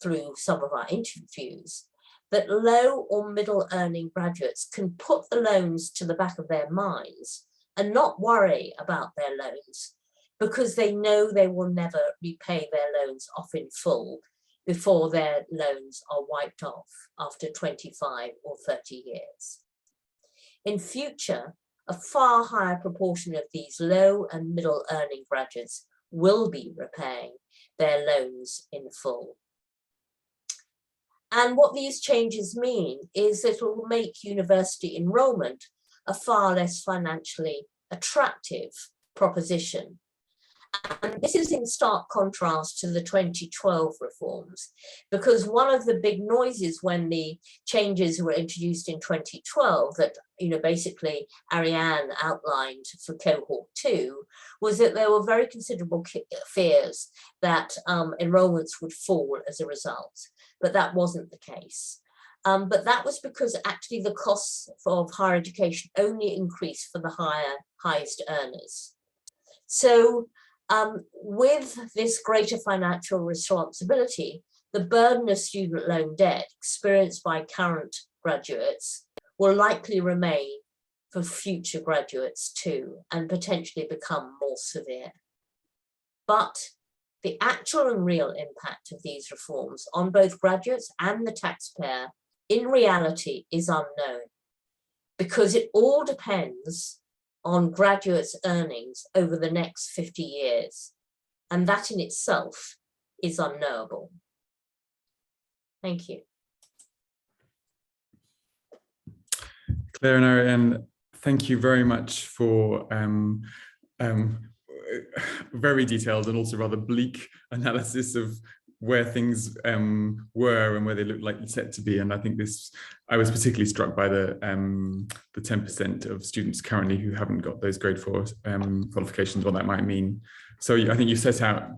through some of our interviews, that low or middle earning graduates can put the loans to the back of their minds and not worry about their loans, because they know they will never repay their loans off in full before their loans are wiped off after 25 or 30 years. In future, a far higher proportion of these low and middle earning graduates will be repaying their loans in full. And what these changes mean is that it will make university enrollment a far less financially attractive proposition. And this is in stark contrast to the 2012 reforms, because one of the big noises when the changes were introduced in 2012 that, basically Ariane outlined for cohort 2 was that there were very considerable fears that enrollments would fall as a result, but that wasn't the case. But that was because actually the costs of higher education only increased for the highest earners. So with this greater financial responsibility, the burden of student loan debt experienced by current graduates will likely remain for future graduates too, and potentially become more severe. But the actual and real impact of these reforms on both graduates and the taxpayer in reality is unknown, because it all depends on graduates' earnings over the next 50 years. And that in itself is unknowable. Thank you. Claire and Ariane, thank you very much for very detailed and also rather bleak analysis of where things were and where they look like set to be. And I think I was particularly struck by the 10% of students currently who haven't got those grade 4 qualifications, what that might mean. So I think you set out,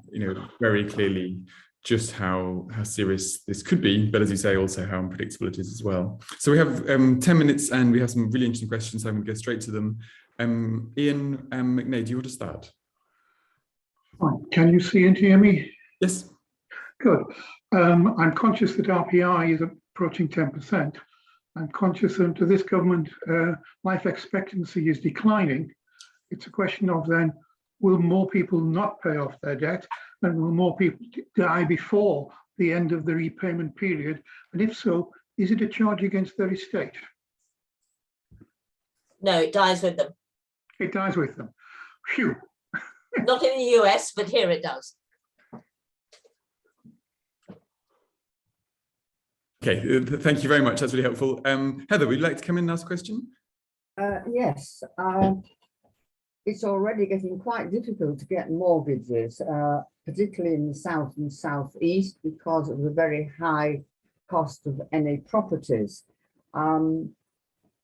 very clearly just how serious this could be, but as you say, also how unpredictable it is as well. So we have 10 minutes and we have some really interesting questions, so I'm going to go straight to them. Ian McNay, do you want to start? Can you see and hear me? Yes. Good. I'm conscious that RPI is approaching 10%. I'm conscious that under this government, life expectancy is declining. It's a question of then, will more people not pay off their debt, and will more people die before the end of the repayment period? And if so, is it a charge against their estate? No, it dies with them. It dies with them. Phew. Not in the US, but here it does. Okay, thank you very much. That's really helpful. Heather, would you like to come in and ask a question? Yes. It's already getting quite difficult to get mortgages, particularly in the south and southeast, because of the very high cost of any properties.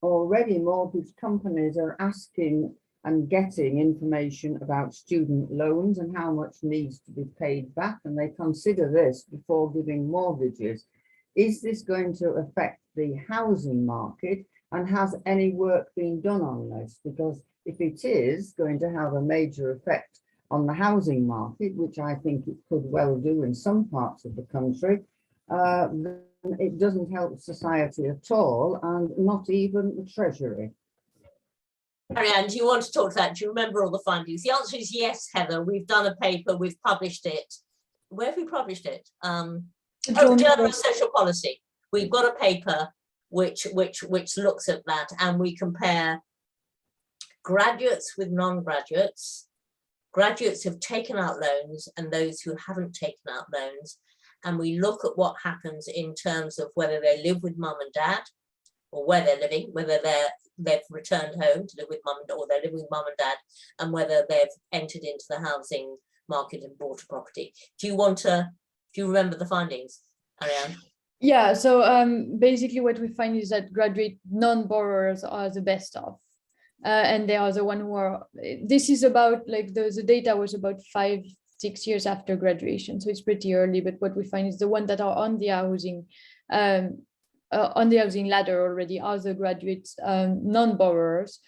Already mortgage companies are asking and getting information about student loans and how much needs to be paid back, and they consider this before giving mortgages. Is this going to affect the housing market, and has any work been done on this? Because if it is going to have a major effect on the housing market, which I think it could well do in some parts of the country, then it doesn't help society at all, and not even the Treasury. Ariane, do you want to talk to that? Do you remember all the findings? The answer is yes, Heather. We've done a paper, we've published it. Where have we published it? Journal of Social Policy. We've got a paper which looks at that, and we compare graduates with non-graduates, graduates who've taken out loans and those who haven't taken out loans. And we look at what happens in terms of whether they live with mum and dad, or where they're living, whether they've returned home to live with mum and dad, or they're living with mum and dad, and whether they've entered into the housing market and bought a property. Do you remember the findings, Ariane? Yeah, so basically what we find is that graduate non-borrowers are the best off. And they are the one who are, this is about, like, the data was about 5-6 years after graduation, so it's pretty early, but what we find is the one that are on the housing ladder already are the graduate non-borrowers,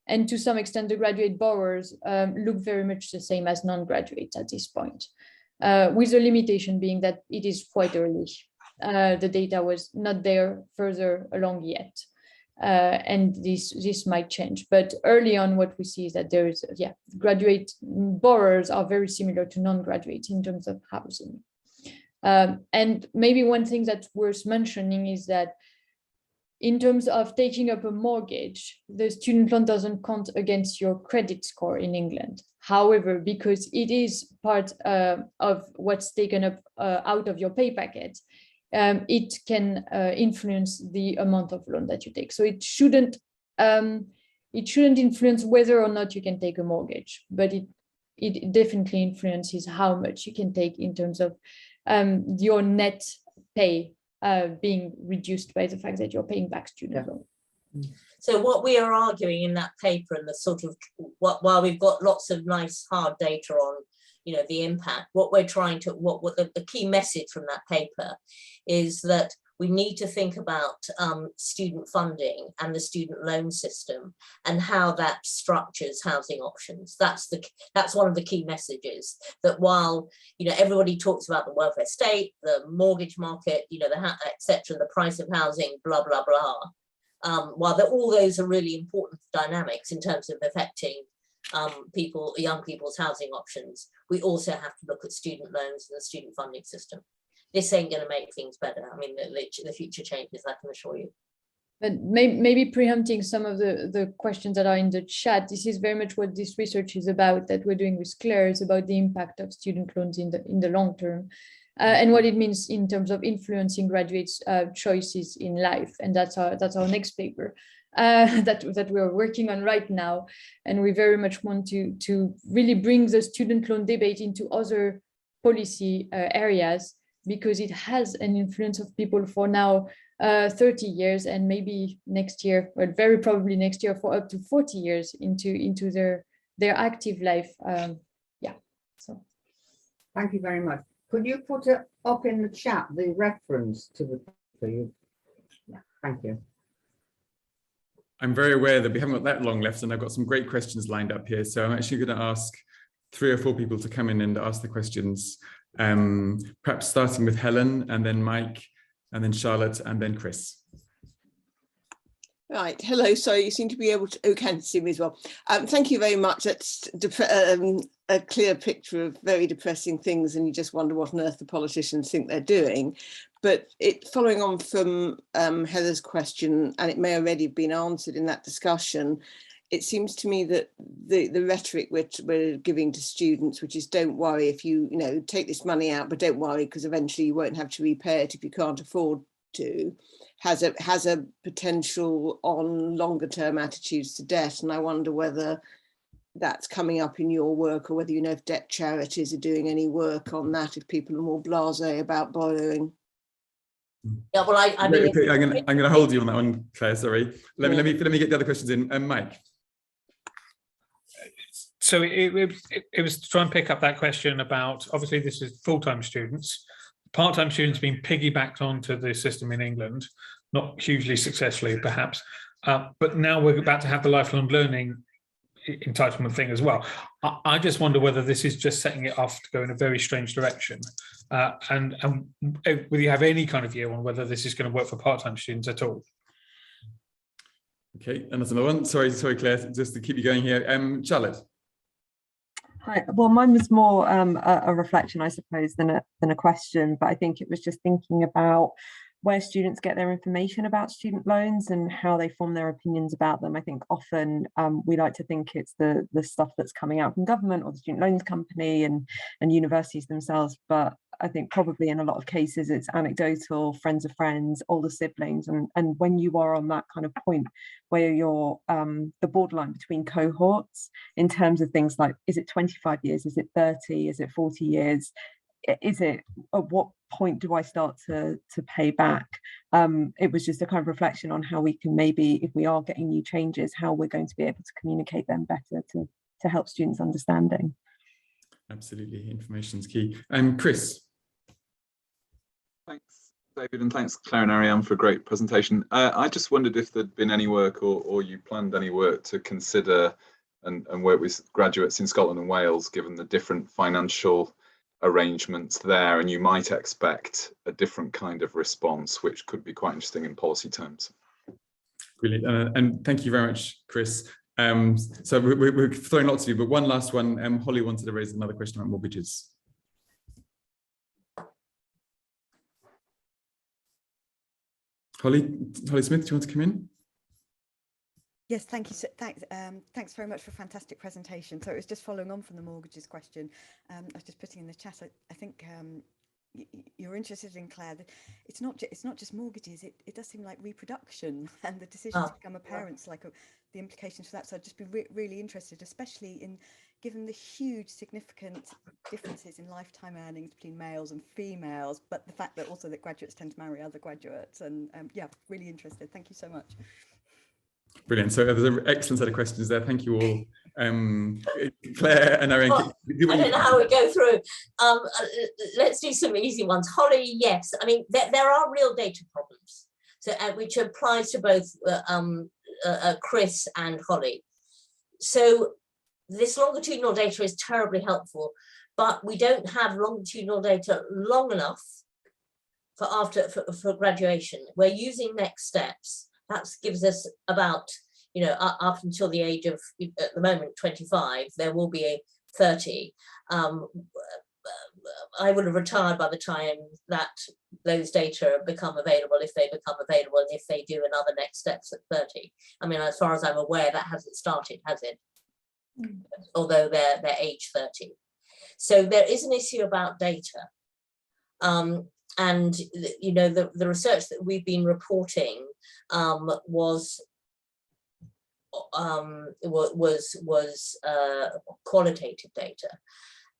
and to some extent the graduate borrowers look very much the same as non-graduates at this point, with the limitation being that it is quite early. The data was not there further along yet. And this might change, but early on what we see is that there is, graduate borrowers are very similar to non-graduates in terms of housing. And maybe one thing that's worth mentioning is that in terms of taking up a mortgage, the student loan doesn't count against your credit score in England. However, because it is part of what's taken up out of your pay packet, it can influence the amount of loan that you take. So it shouldn't influence whether or not you can take a mortgage, but it definitely influences how much you can take in terms of your net pay being reduced by the fact that you're paying back student loan. So what we are arguing in that paper, and the sort of, while we've got lots of nice hard data on the impact, what we're trying to, the key message from that paper is that we need to think about student funding and the student loan system and how that structures housing options. That's one of the key messages, that while everybody talks about the welfare state, the mortgage market, etc., the price of housing, blah blah blah, While all those are really important dynamics in terms of affecting young people's housing options, we also have to look at student loans and the student funding system. This ain't going to make things better. I mean, the future changes, I can assure you. But maybe preempting some of the questions that are in the chat, this is very much what this research is about, that we're doing with Claire, is about the impact of student loans in the long term, and what it means in terms of influencing graduates' choices in life. And that's our next paper that we're working on right now. And we very much want to really bring the student loan debate into other policy areas, because it has an influence of people for now 30 years, and maybe next year, well, very probably next year, for up to 40 years into their active life. Yeah, so. Thank you very much. Could you put it up in the chat, the reference to the paper? Yeah, thank you. I'm very aware that we haven't got that long left, and I've got some great questions lined up here. So I'm actually going to ask 3 or 4 people to come in and ask the questions, perhaps starting with Helen, and then Mike, and then Charlotte, and then Chris. Right, hello, sorry, you seem to be able to, oh, can see me as well. Thank you very much. That's a clear picture of very depressing things, and you just wonder what on earth the politicians think they're doing. But following on from Heather's question, and it may already have been answered in that discussion, it seems to me that the rhetoric which we're giving to students, which is don't worry if you take this money out, but don't worry because eventually you won't have to repay it if you can't afford to, has a potential on longer term attitudes to debt. And I wonder whether that's coming up in your work, or whether you know if debt charities are doing any work on that, if people are more blasé about borrowing. Yeah, well, I mean, okay, I'm going to hold you on that one, Claire. Sorry. Let me get the other questions in. Mike. So it was to try and pick up that question about, obviously this is full-time students, part-time students being piggybacked onto the system in England, not hugely successfully perhaps, but now we're about to have the lifelong learning entitlement thing as well. I just wonder whether this is just setting it off to go in a very strange direction, and will you have any kind of view on whether this is going to work for part-time students at all? Okay, and that's another one. Sorry, Claire, just to keep you going here. Charlotte. Hi. Well, mine was more a reflection, I suppose, than a question, but I think it was just thinking about where students get their information about student loans and how they form their opinions about them. I think often we like to think it's the stuff that's coming out from government or the student loans company and universities themselves, but I think probably in a lot of cases it's anecdotal, friends of friends, older siblings, and when you are on that kind of point where you're the borderline between cohorts in terms of things like, is it 25 years, is it 30, is it 40 years, is it, at what point do I start to pay back? It was just a kind of reflection on how we can maybe, if we are getting new changes, how we're going to be able to communicate them better to help students' understanding. Absolutely, information is key. Chris. Thanks, David, and thanks, Claire and Ariane, for a great presentation. I just wondered if there'd been any work or you planned any work to consider and work with graduates in Scotland and Wales, given the different financial arrangements there, and you might expect a different kind of response, which could be quite interesting in policy terms. Brilliant, and thank you very much, Chris. So we're throwing lots of you, but one last one. Holly wanted to raise another question about mortgages. Holly Smith, do you want to come in? Yes, thank you. Thanks very much for a fantastic presentation. So it was just following on from the mortgages question. I was just putting in the chat. I think you're interested in, Claire, that it's not just mortgages. It does seem like reproduction and the decision to become a parent, like the implications for that. So I'd just be really interested, especially in given the huge significant differences in lifetime earnings between males and females, but the fact that also that graduates tend to marry other graduates, and yeah, really interested. Thank you so much. Brilliant. So there's an excellent set of questions there. Thank you all. Claire and Ariane. I don't know how we go through. Let's do some easy ones. Holly, yes. I mean, there are real data problems, so which applies to both Chris and Holly. So this longitudinal data is terribly helpful, but we don't have longitudinal data long enough for graduation. We're using next steps. that gives us about, you know, up until the age of, at the moment, 25, there will be a 30. I would have retired by the time that those data become available, if they become available, and if they do another next steps at 30. I mean, as far as I'm aware, that hasn't started, has it? Although they're age 30. So there is an issue about data. And, you know, the research that we've been reporting was qualitative data.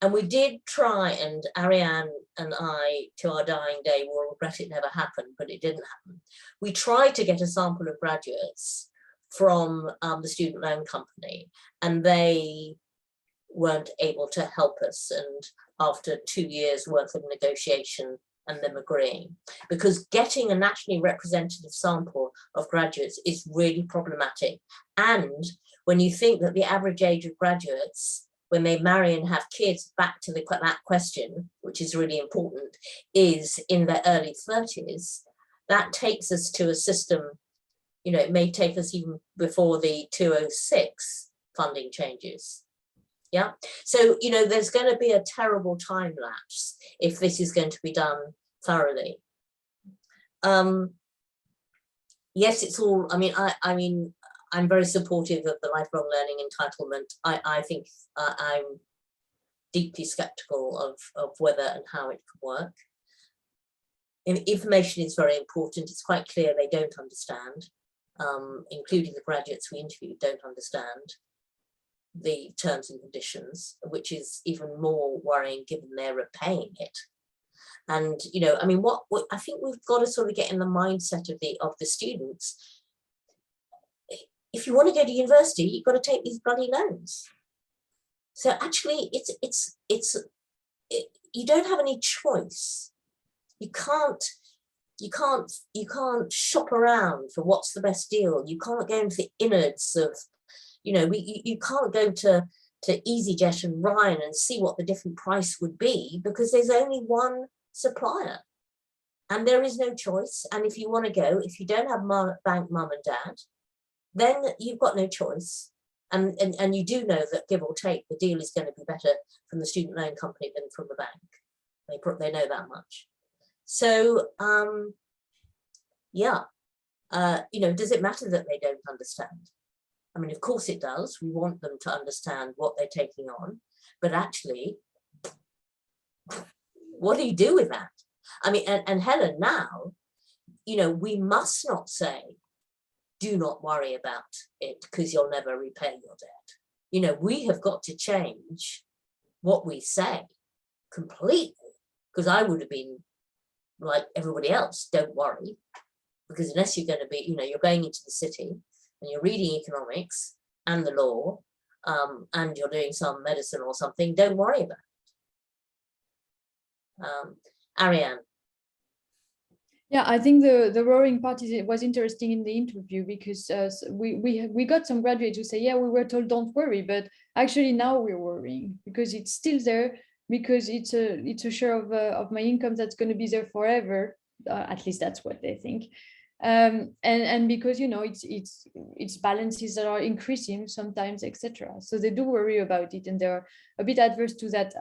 And we did try, and Ariane and I, to our dying day, will regret it never happened, but it didn't happen. We tried to get a sample of graduates from the student loan company, and they weren't able to help us. And after 2 years worth of negotiation and them agreeing, because getting a nationally representative sample of graduates is really problematic. And when you think that the average age of graduates, when they marry and have kids, back to that question, which is really important, is in their early 30s, that takes us to a system, you know, it may take us even before the 206 funding changes. Yeah, so, you know, there's going to be a terrible time lapse if this is going to be done thoroughly. Yes, it's all, I mean, I'm very supportive of the lifelong learning entitlement. I think I'm deeply skeptical of whether and how it can work. Information is very important. It's quite clear they don't understand, including the graduates we interviewed don't understand the terms and conditions, which is even more worrying given they're repaying it. And, you know, I mean, what I think we've got to sort of get in the mindset of the students. If you want to go to university, you've got to take these bloody loans. So actually, you don't have any choice. You can't shop around for what's the best deal. You can't go into the innards of, you know, you can't go to EasyJet and Ryan and see what the different price would be, because there's only one supplier and there is no choice. And if you want to go, if you don't have bank mum and dad, then you've got no choice. And you do know that, give or take, the deal is going to be better from the student loan company than from the bank. They know that much. So, yeah, you know, does it matter that they don't understand? I mean, of course it does. We want them to understand what they're taking on, but actually, what do you do with that? I mean, and Helen, now, you know, we must not say, do not worry about it because you'll never repay your debt. You know, we have got to change what we say completely, because I would have been like everybody else, don't worry, because unless you're going to be, you know, you're going into the city and you're reading economics and the law, and you're doing some medicine or something, don't worry about it. Ariane. Yeah, I think the roaring part was interesting in the interview, because we got some graduates who say, yeah, we were told don't worry, but actually now we're worrying because it's still there, because it's a share of my income that's going to be there forever. At least that's what they think. And because, you know, it's balances that are increasing sometimes, etc. So they do worry about it, and they're a bit adverse to that.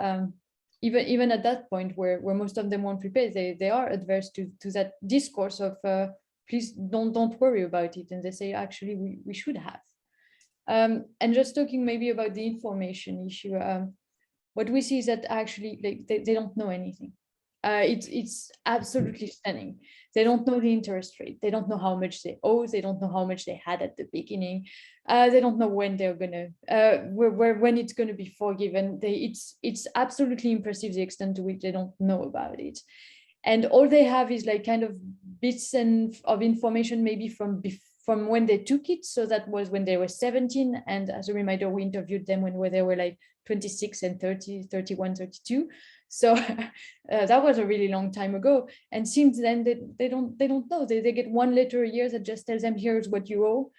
Even at that point where most of them won't repay, they are adverse to that discourse of please don't worry about it, and they say actually we should have. And just talking maybe about the information issue, what we see is that actually they don't know anything. It's absolutely stunning. They don't know the interest rate. They don't know how much they owe. They don't know how much they had at the beginning. They don't know when they're gonna when it's gonna be forgiven. It's absolutely impressive the extent to which they don't know about it, and all they have is like kind of bits of information maybe from when they took it. So that was when they were 17, and as a reminder, we interviewed them when they were like 26 and 30, 31, 32. So that was a really long time ago. And since then, they don't know. They get one letter a year that just tells them, here's what you owe.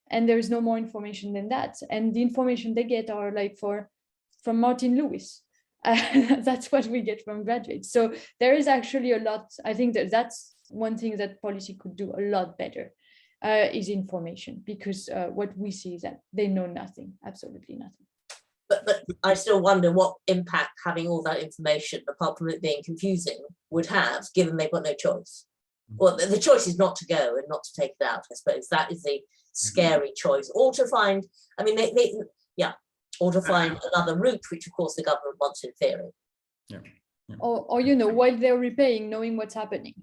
And there's no more information than that. And the information they get are like from Martin Lewis. That's what we get from graduates. So there is actually a lot. I think that's one thing that policy could do a lot better. is information, because what we see is that they know nothing, absolutely nothing. But I still wonder what impact having all that information, apart from it being confusing, would have, given they've got no choice. Well, the choice is not to go and not to take it out, I suppose. That is the scary choice. Or to find, I mean, or to find another route, which of course the government wants in theory. Yeah. Or you know, while they're repaying, knowing what's happening.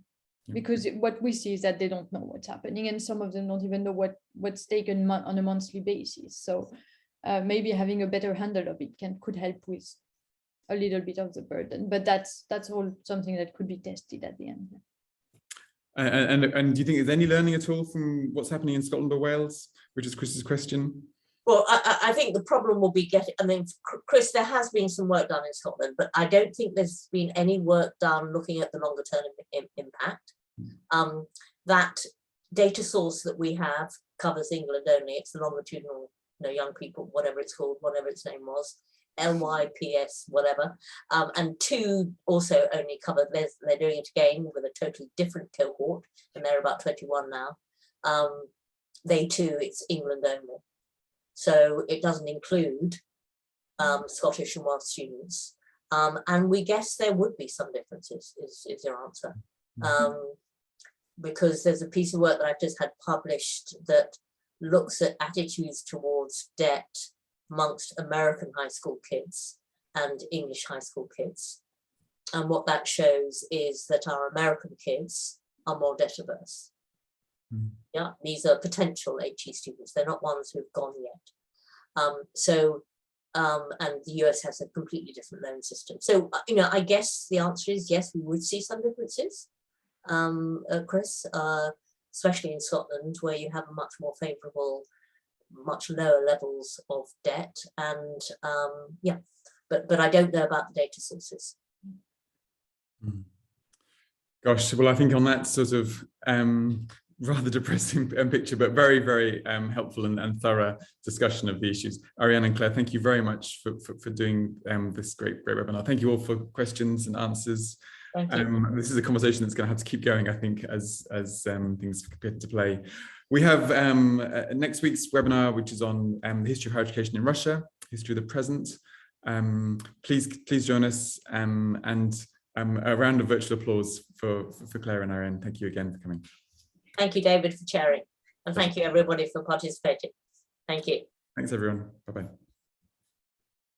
Because what we see is that they don't know what's happening, and some of them don't even know what's taken on a monthly basis. So maybe having a better handle of it could help with a little bit of the burden. But that's all something that could be tested at the end. And do you think there's any learning at all from what's happening in Scotland or Wales, which is Chris's question? Well, I think the problem will be getting, I mean, Chris, there has been some work done in Scotland, but I don't think there's been any work done looking at the longer term impact. That data source that we have covers England only. It's the longitudinal, young people, whatever it's called, whatever its name was, LYPS, whatever. And 2 also only cover, they're doing it again with a totally different cohort, and they're about 21 now. They too, it's England only. So it doesn't include Scottish and Welsh students. And we guess there would be some differences, is your answer. Because there's a piece of work that I've just had published that looks at attitudes towards debt amongst American high school kids and English high school kids. And what that shows is that our American kids are more debt averse. Yeah, these are potential HE students. They're not ones who've gone yet. And the US has a completely different loan system. So, I guess the answer is yes, we would see some differences, Chris, especially in Scotland, where you have a much more favourable, much lower levels of debt. And but I don't know about the data sources. Gosh, well, I think on that sort of rather depressing picture, but very, very helpful and thorough discussion of the issues. Ariane and Claire, thank you very much for doing this great webinar. Thank you all for questions and answers. Thank you. This is a conversation that's going to have to keep going, I think, as things get into play. We have next week's webinar, which is on the history of higher education in Russia, history of the present. Please join us, and a round of virtual applause for Claire and Ariane. Thank you again for coming. Thank you, David, for chairing. And thank you, everybody, for participating. Thank you. Thanks, everyone. Bye-bye.